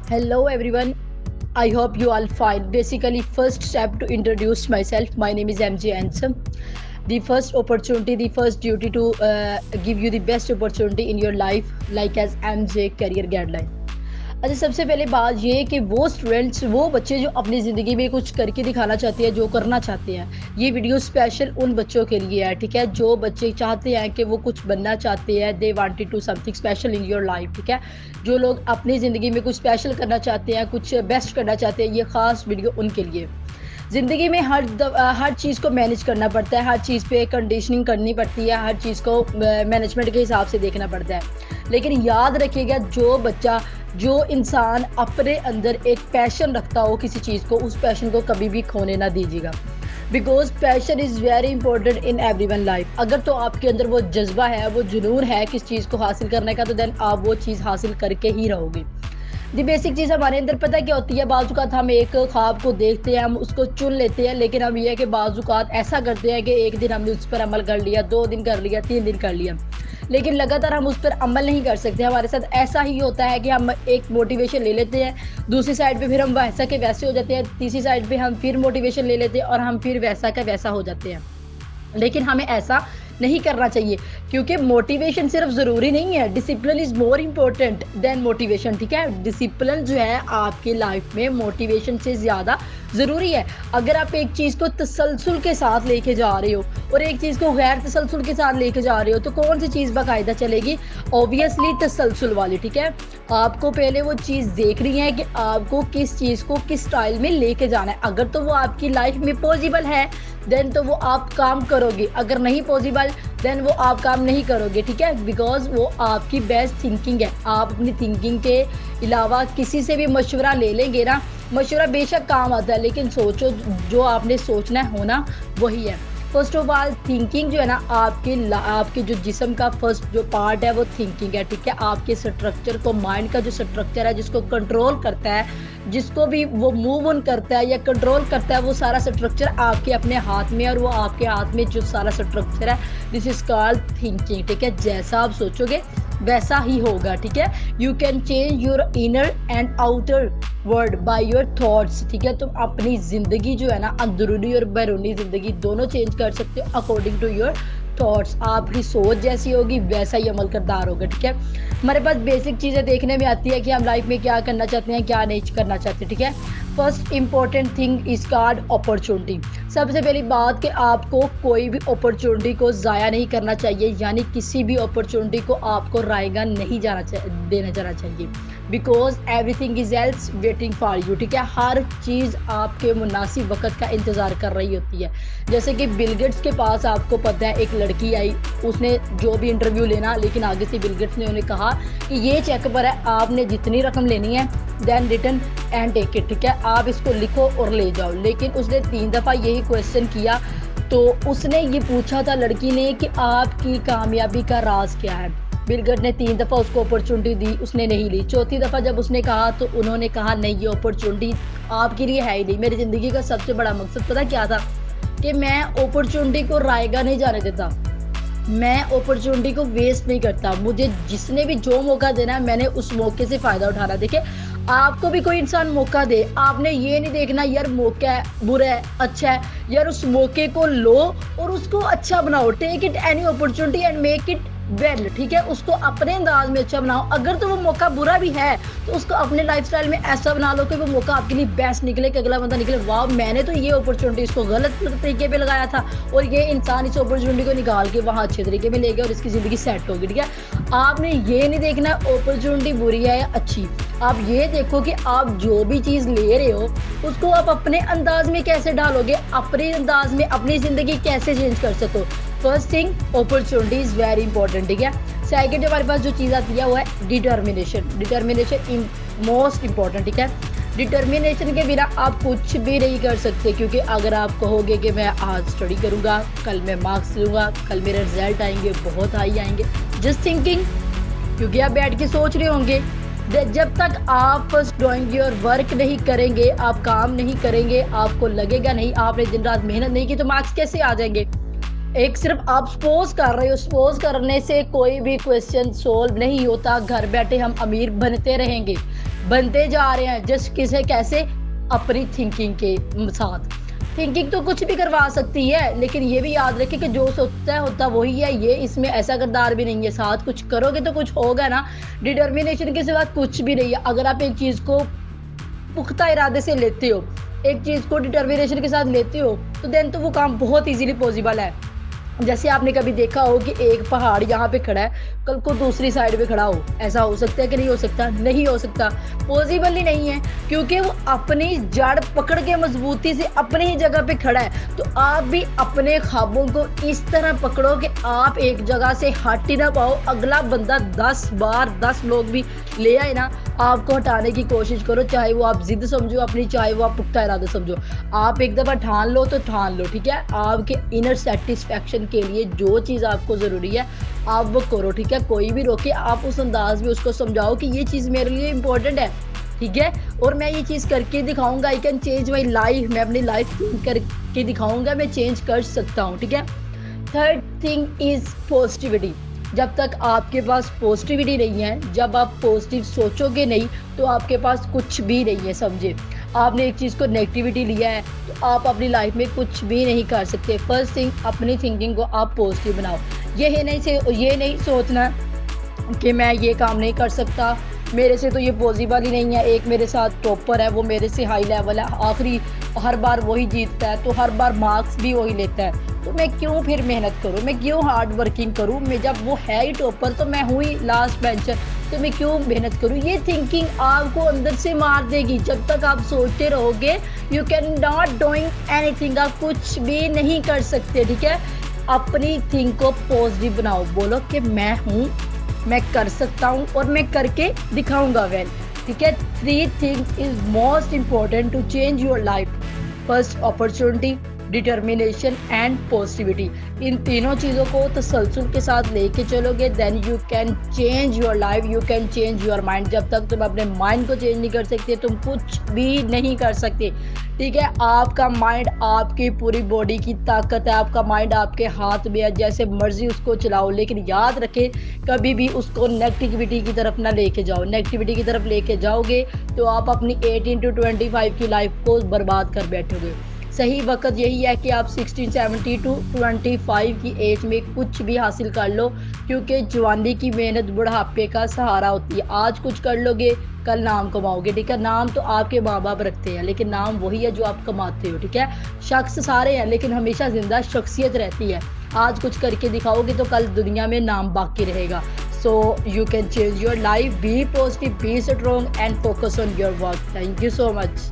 Hello everyone. I hope you all fine. Basically, first step to introduce myself. My name is MJ Ansem. The first opportunity, the first duty to give you the best opportunity in your life, like as MJ Career Guideline. अच्छा, सबसे पहले बात ये है कि वो students, वो बच्चे जो अपनी ज़िंदगी में कुछ करके दिखाना चाहते हैं, जो करना चाहते हैं, ये वीडियो स्पेशल उन बच्चों के लिए है, ठीक है? जो बच्चे चाहते हैं कि वो कुछ बनना चाहते हैं, they wanted to something special in your life, ठीक है? जो लोग अपनी ज़िंदगी में कुछ स्पेशल करना चाहते हैं, कुछ बेस्ट करना चाहते हैं, ये ख़ास वीडियो उनके लिए। ज़िंदगी में हर चीज़ को मैनेज करना पड़ता है, हर चीज़ पे कंडीशनिंग करनी पड़ती है, हर चीज़ को मैनेजमेंट के हिसाब से देखना पड़ता है। लेकिन याद रखिएगा, जो इंसान अपने अंदर एक पैशन रखता हो किसी चीज़ को, उस पैशन को कभी भी खोने ना दीजिएगा। Because passion is very important in every one life. अगर तो आपके अंदर वो जज्बा है, वो जुनून है किस चीज़ को हासिल करने का, तो देन आप वो चीज़ हासिल करके ही रहोगे। दी बेसिक चीज़ हमारे अंदर पता क्या होती है, बाज़-औक़ात हम एक ख्वाब को देखते हैं, हम उसको चुन लेते हैं, लेकिन हम ये है कि बाज़-औक़ात ऐसा करते हैं कि एक दिन हमने उस पर अमल कर लिया, 2 दिन कर लिया, 3 दिन कर लिया, लेकिन लगातार हम उस पर अमल नहीं कर सकते। हमारे साथ ऐसा ही होता है कि हम एक मोटिवेशन ले लेते हैं, दूसरी साइड पे फिर हम वैसा के वैसे हो जाते हैं, तीसरी साइड पे हम फिर मोटिवेशन ले लेते हैं और हम फिर वैसा का वैसा हो जाते हैं। लेकिन हमें ऐसा नहीं करना चाहिए, क्योंकि मोटिवेशन सिर्फ ज़रूरी नहीं है, discipline is more important then motivation, ठीक है? डिसिप्लिन जो है आपकी लाइफ में मोटिवेशन से ज़्यादा ज़रूरी है। अगर आप एक चीज़ को तसलसल के साथ लेके जा रहे हो और एक चीज़ को गैर तसलसल के साथ लेके जा रहे हो, तो कौन सी चीज़ बाकायदा चलेगी? ऑब्वियसली तसलसल वाली, ठीक है? आपको पहले वो चीज़ देखनी है कि आपको किस चीज़ को किस स्टाइल में लेके जाना है। अगर तो वो आपकी लाइफ में पॉसिबल है, देन तो वो आप काम करोगे, अगर नहीं पॉसिबल देन वो आप काम नहीं करोगे, ठीक है? बिकॉज वो आपकी बेस्ट थिंकिंग है। आप अपनी थिंकिंग के अलावा किसी से भी मशवरा ले लेंगे ना, मशवरा बेशक काम आता है, लेकिन सोचो जो आपने सोचना है होना वही है। फर्स्ट ऑफ ऑल थिंकिंग जो है ना, आपके जो जिस्म का फर्स्ट जो पार्ट है वो थिंकिंग है, ठीक है? आपके स्ट्रक्चर को, माइंड का जो स्ट्रक्चर है जिसको कंट्रोल करता है, जिसको भी वो मूव ऑन करता है या कंट्रोल करता है, वो सारा स्ट्रक्चर आपके अपने हाथ में है, और वो आपके हाथ में जो सारा स्ट्रक्चर है, दिस इज कॉल्ड थिंकिंग, ठीक है? जैसा आप सोचोगे वैसा ही होगा, ठीक है? You can change your inner and outer world by your thoughts, ठीक है? तुम अपनी ज़िंदगी जो है ना, अंदरूनी और बैरूनी ज़िंदगी दोनों चेंज कर सकते हो अकॉर्डिंग टू योर थॉट्स। आपकी सोच जैसी होगी वैसा ही अमल करदार होगा, ठीक है? हमारे पास बेसिक चीज़ें देखने में आती है कि हम लाइफ में क्या करना चाहते हैं, क्या नहीं करना चाहते, ठीक है? First important thing is called opportunity. सबसे पहली बात कि आपको कोई भी अपॉर्चुनिटी को ज़ाया नहीं करना चाहिए, यानी किसी भी अपॉर्चुनिटी को आपको रायगा नहीं देना जाना चाहिए। Because everything is else waiting for you, ठीक है? हर चीज़ आपके मुनासिब वक्त का इंतज़ार कर रही होती है। जैसे कि बिल गेट्स के पास आपको पता है, एक लड़की आई, उसने जो भी इंटरव्यू लेना, लेकिन आगे से बिल गेट्स ने उन्हें कहा कि ये चेक पर है, आपने जितनी रकम लेनी है then return and take it, ठीक है? आप इसको लिखो और ले जाओ। लेकिन उसने 3 दफ़ा यही क्वेश्चन किया, तो उसने ये पूछा था लड़की ने कि आपकी कामयाबी का राज क्या है? बिल गेट्स ने 3 दफ़ा उसको अपॉर्चुनिटी दी, उसने नहीं ली। चौथी दफ़ा जब उसने कहा तो उन्होंने कहा नहीं, ये अपॉर्चुनिटी आपके लिए है ही नहीं। मेरी ज़िंदगी का सबसे बड़ा मकसद पता क्या था? कि मैं अपॉर्चुनिटी को रायगा नहीं जाने देता, मैं अपॉर्चुनिटी को वेस्ट नहीं करता। मुझे जिसने भी जो मौका देना है, मैंने उस मौके से फ़ायदा उठाना। देखिए, आपको भी कोई इंसान मौका दे, आपने ये नहीं देखना यार मौका है, बुरा है, अच्छा है, यार उस मौके को लो और उसको अच्छा बनाओ। Take it any opportunity and make it well, ठीक है? उसको अपने अंदाज में अच्छा बनाओ। अगर तो वो मौका बुरा भी है तो उसको अपने लाइफस्टाइल में ऐसा बना लो कि वो मौका आपके लिए बेस्ट निकले, कि अगला बंदा निकले वाह, मैंने तो ये अपॉर्चुनिटी इसको गलत तरीके पे लगाया था और ये इंसान इस अपॉर्चुनिटी को निकाल के वहाँ अच्छे तरीके में ले गया और इसकी ज़िंदगी सेट होगी, ठीक है? आपने ये नहीं देखना अपॉर्चुनिटी बुरी है या अच्छी। आप ये देखो कि आप जो भी चीज़ ले रहे हो उसको आप अपने अंदाज में कैसे डालोगे, अपने अंदाज में अपनी ज़िंदगी कैसे चेंज कर सको। First thing, opportunity is very important, ठीक है? सेकंड हमारे पास जो चीज़ आती है वो है डिटर्मिनेशन। डिटर्मिनेशन मोस्ट इंपॉर्टेंट, ठीक है? डिटर्मिनेशन के बिना आप कुछ भी नहीं कर सकते, क्योंकि अगर आप कहोगे कि मैं आज स्टडी करूँगा, कल मैं मार्क्स लूँगा, कल मेरे रिजल्ट आएंगे, बहुत हाई आएंगे, जस्ट थिंकिंग, क्योंकि आप बैठ के सोच रहे होंगे। जब तक आप फर्स्ट डूइंग योर वर्क नहीं करेंगे, आप काम नहीं करेंगे, आपको लगेगा नहीं, आपने दिन रात मेहनत नहीं की, तो मार्क्स कैसे आ जाएंगे? एक सिर्फ आप सपोज कर रहे हो, सपोज करने से कोई भी क्वेश्चन सोल्व नहीं होता। घर बैठे हम अमीर बनते रहेंगे, बनते जा रहे हैं जस्ट किसे कैसे, अपनी थिंकिंग के साथ। थिंकिंग तो कुछ भी करवा सकती है, लेकिन ये भी याद रखें कि जो सोचता है होता वही है। ये इसमें ऐसा किरदार भी नहीं है, साथ कुछ करोगे तो कुछ होगा ना। डिटर्मिनेशन के सिवा कुछ भी नहीं है। अगर आप एक चीज़ को पुख्ता इरादे से लेते हो, एक चीज़ को डिटर्मिनेशन के साथ लेते हो, तो देन तो वो काम बहुत इजीली पॉसिबल है। जैसे आपने कभी देखा हो कि एक पहाड़ यहाँ पे खड़ा है, कल को दूसरी साइड पे खड़ा हो, ऐसा हो सकता है कि नहीं हो सकता? नहीं हो सकता, पॉसिबल ही नहीं है, क्योंकि वो अपनी जड़ पकड़ के मजबूती से अपनी ही जगह पे खड़ा है। तो आप भी अपने ख्वाबों को इस तरह पकड़ो कि आप एक जगह से हट ही ना पाओ। अगला बंदा 10 बार 10 लोग भी ले आए ना, आपको हटाने की कोशिश करो, चाहे वो आप जिद समझो अपनी, चाहे वो आप पुख्ता इरादा समझो। आप एक दफ़ा ठान लो तो ठान लो, ठीक है। आपके इनर सेटिस्फेक्शन के लिए जो चीज़ आपको ज़रूरी है आप वो करो, ठीक है। कोई भी रोके, आप उस अंदाज में उसको समझाओ कि ये चीज़ मेरे लिए इंपॉर्टेंट है, ठीक है, और मैं ये चीज़ करके दिखाऊंगा। I can change my life, मैं अपनी लाइफ करके दिखाऊंगा, मैं चेंज कर सकता हूँ, ठीक है। Third thing is positivity. जब तक आपके पास पॉजिटिविटी नहीं है, जब आप पॉजिटिव सोचोगे नहीं, तो आपके पास कुछ भी नहीं है, समझे। आपने एक चीज़ को नेगेटिविटी लिया है तो आप अपनी लाइफ में कुछ भी नहीं कर सकते। फर्स्ट थिंग, अपनी थिंकिंग को आप पॉजिटिव बनाओ। ये नहीं सोचना कि मैं ये काम नहीं कर सकता, मेरे से तो ये पॉसिबल ही नहीं है। एक मेरे साथ टॉपर है, वो मेरे से हाई लेवल है, आखिरी हर बार वही जीतता है, तो हर बार मार्क्स भी वही लेता है, तो मैं क्यों फिर मेहनत करूँ, मैं क्यों हार्ड वर्किंग करूँ। मैं जब वो है ही टॉपर तो मैं हूँ ही लास्ट बेंचर, तो मैं क्यों मेहनत करूँ। ये थिंकिंग आपको अंदर से मार देगी। जब तक आप सोचते रहोगे you can not doing anything, आप कुछ भी नहीं कर सकते, ठीक है। अपनी थिंक को पॉजिटिव बनाओ, बोलो कि मैं हूँ, मैं कर सकता हूँ और मैं करके दिखाऊंगा वेल, ठीक है। 3 thing is most important to change your life. First, opportunity, determination and positivity. इन तीनों चीज़ों को तसलसल के साथ लेके चलोगे, then you can change your life, you can change your mind. जब तक तुम अपने माइंड को चेंज नहीं कर सकते, तुम कुछ भी नहीं कर सकते, ठीक है। आपका माइंड आपकी पूरी बॉडी की ताकत है, आपका माइंड आपके हाथ में है, जैसे मर्जी उसको चलाओ, लेकिन याद रखें कभी भी उसको नेगेटिविटी की तरफ ना लेके जाओ। नेगेटिविटी की तरफ लेके जाओगे तो आप अपनी 18 to 25 की लाइफ को बर्बाद कर बैठोगे। सही वक्त यही है कि आप 16, 17 to 25 की एज में कुछ भी हासिल कर लो, क्योंकि जवानी की मेहनत बुढ़ापे का सहारा होती है। आज कुछ कर लोगे, कल नाम कमाओगे, ठीक है। नाम तो आपके माँ बाप रखते हैं, लेकिन नाम वही है जो आप कमाते हो, ठीक है। शख्स सारे हैं, लेकिन हमेशा जिंदा शख्सियत रहती है। आज कुछ करके दिखाओगे तो कल दुनिया में नाम बाकी रहेगा। So you can change your life, be positive, be strong and focus on your work. Thank you so much.